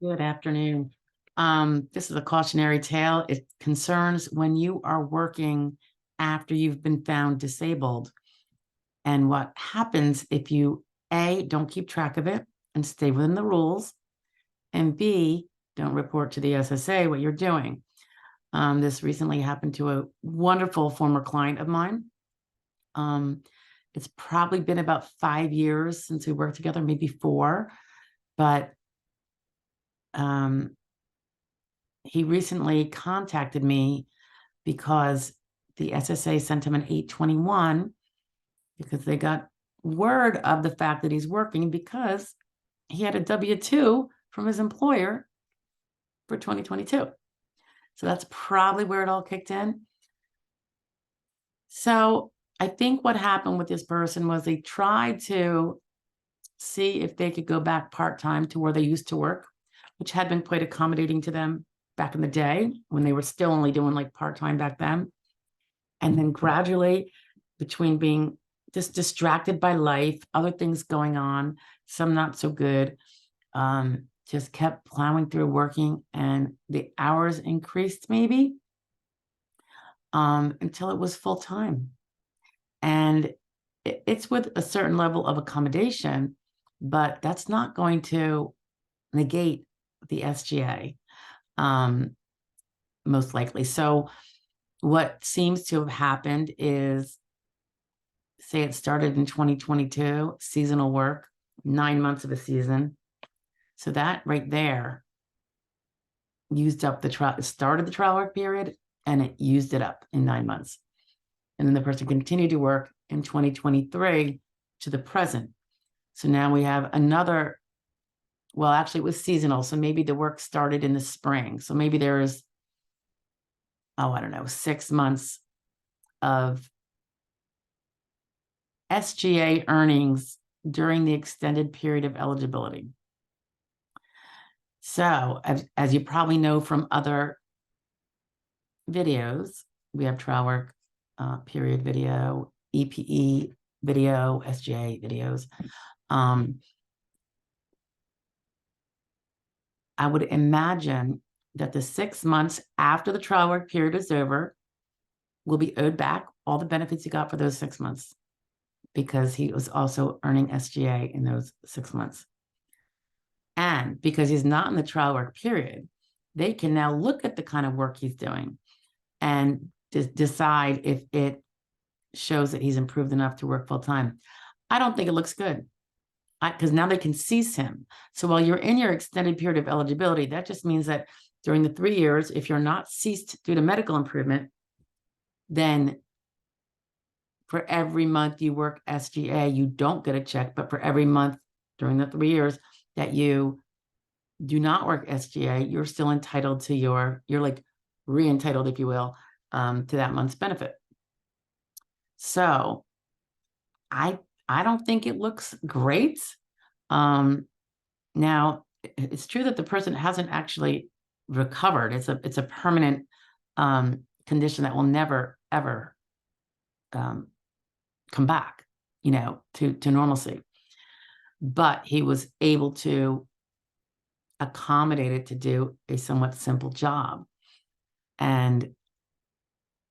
Good afternoon. This is a cautionary tale. It concerns when you are working after you've been found disabled and what happens if you, A, don't keep track of it and stay within the rules, and B, don't report to the SSA what you're doing. This recently happened to a wonderful former client of mine. It's probably been about 5 years since we worked together, maybe 4, but he recently contacted me because the SSA sent him an 821 because they got word of the fact that he's working because he had a W-2 from his employer for 2022. So that's probably where it all kicked in. So I think what happened with this person was they tried to see if they could go back part-time to where they used to work, which had been quite accommodating to them back in the day when they were still only doing like part-time back then. And then gradually, between being just distracted by life, other things going on, some not so good, just kept plowing through working, and the hours increased maybe until it was full time. And it's with a certain level of accommodation, but that's not going to negate the SGA, most likely. So what seems to have happened is, say it started in 2022, seasonal work, 9 months of a season. So that right there used up the trial, started the trial work period, and it used it up in 9 months. And then the person continued to work in 2023 to the present. So now we have another, well, actually it was seasonal. So maybe the work started in the spring. So maybe there's, I don't know, 6 months of SGA earnings during the extended period of eligibility. So as you probably know from other videos, we have trial work period video, EPE video, SGA videos. I would imagine that the 6 months after the trial work period is over will be owed back all the benefits he got for those 6 months, because he was also earning SGA in those 6 months. And because he's not in the trial work period, they can now look at the kind of work he's doing and decide if it shows that he's improved enough to work full time. I don't think it looks good, because now they can cease him. So while you're in your extended period of eligibility, that just means that during the 3 years, if you're not ceased due to medical improvement, then for every month you work SGA, you don't get a check. But for every month during the 3 years that you do not work SGA, you're still entitled to you're like re-entitled, if you will, to that month's benefit. So I don't think it looks great. Now it's true that the person hasn't actually recovered. It's a permanent condition that will never ever come back, to normalcy. But he was able to accommodate it to do a somewhat simple job. And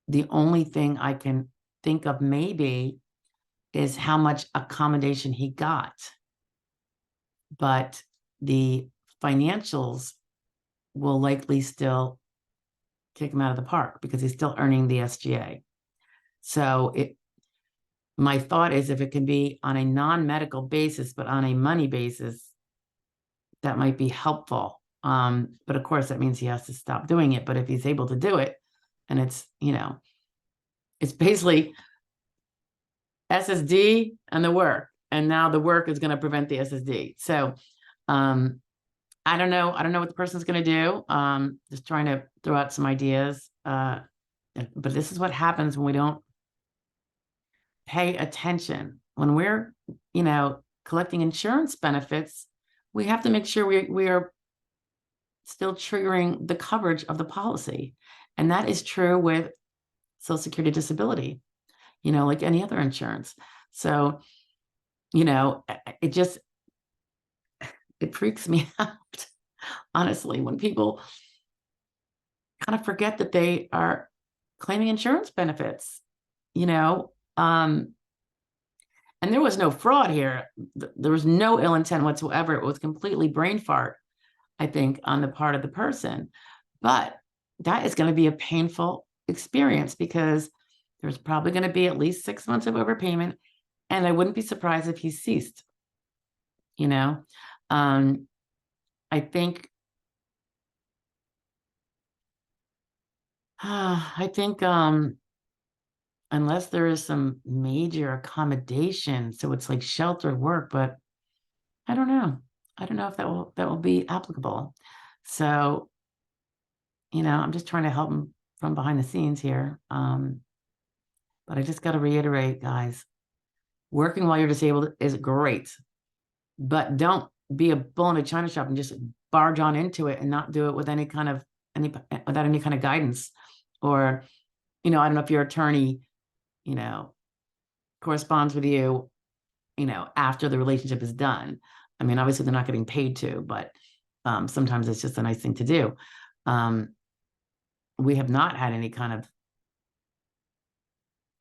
the only thing I can think of maybe is how much accommodation he got. But the financials will likely still kick him out of the park because he's still earning the SGA. So my thought is, if it can be on a non-medical basis, but on a money basis, that might be helpful. But of course, that means he has to stop doing it. But if he's able to do it, and it's basically SSD and the work, and now the work is going to prevent the SSD. So I don't know what the person's going to do. Just trying to throw out some ideas. But this is what happens when we don't pay attention. When we're, collecting insurance benefits, we have to make sure we are still triggering the coverage of the policy. And that is true with Social Security disability, like any other insurance. So, it freaks me out honestly, when people kind of forget that they are claiming insurance benefits, you know, and there was no fraud here. There was no ill intent whatsoever. It was completely brain fart, I think, on the part of the person. But that is going to be a painful experience because there's probably going to be at least 6 months of overpayment. And I wouldn't be surprised if he ceased, you know. I think unless there is some major accommodation, so it's like sheltered work, but I don't know. I don't know if that will be applicable. So, I'm just trying to help him from behind the scenes here. But I just got to reiterate, guys, working while you're disabled is great, but don't be a bull in a china shop and just barge on into it and not do it with without any kind of guidance. Or, I don't know if your attorney, you know, corresponds with you, after the relationship is done. I mean, obviously they're not getting paid to, but sometimes it's just a nice thing to do. We have not had any kind of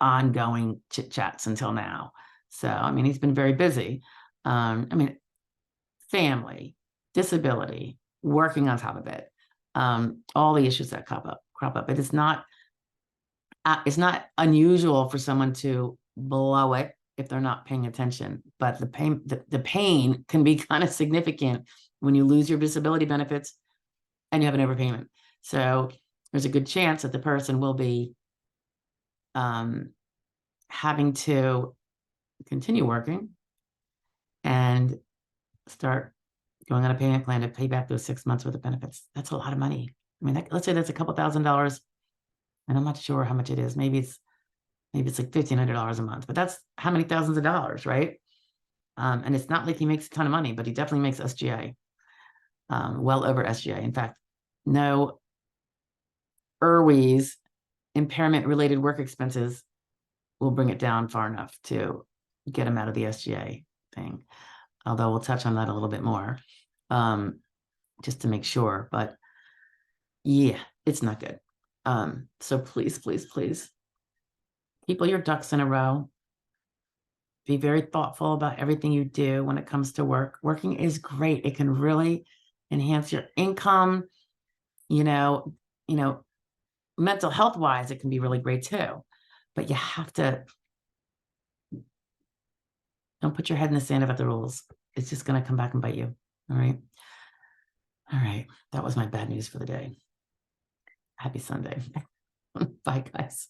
ongoing chit chats until now. So, I mean, he's been very busy. I mean, family, disability, working on top of it, all the issues that crop up. But it's not unusual for someone to blow it if they're not paying attention. But the pain can be kind of significant when you lose your disability benefits and you have an overpayment. So there's a good chance that the person will be having to continue working and start going on a payment plan to pay back those 6 months worth of benefits. That's a lot of money. I mean, let's say that's a couple $1,000s, and I'm not sure how much it is. Maybe it's like $1,500 a month, but that's how many thousands of dollars, right? And it's not like he makes a ton of money, but he definitely makes SGA, well over SGA. In fact, no IRWE's impairment-related work expenses will bring it down far enough to get him out of the SGA thing. Although we'll touch on that a little bit more, just to make sure. But yeah, it's not good. So please, please, please keep all your ducks in a row. Be very thoughtful about everything you do when it comes to work. Working is great. It can really enhance your income. You know, mental health wise, it can be really great too. But you have to, don't put your head in the sand about the rules. It's just going to come back and bite you. All right. All right. That was my bad news for the day. Happy Sunday. Bye, guys.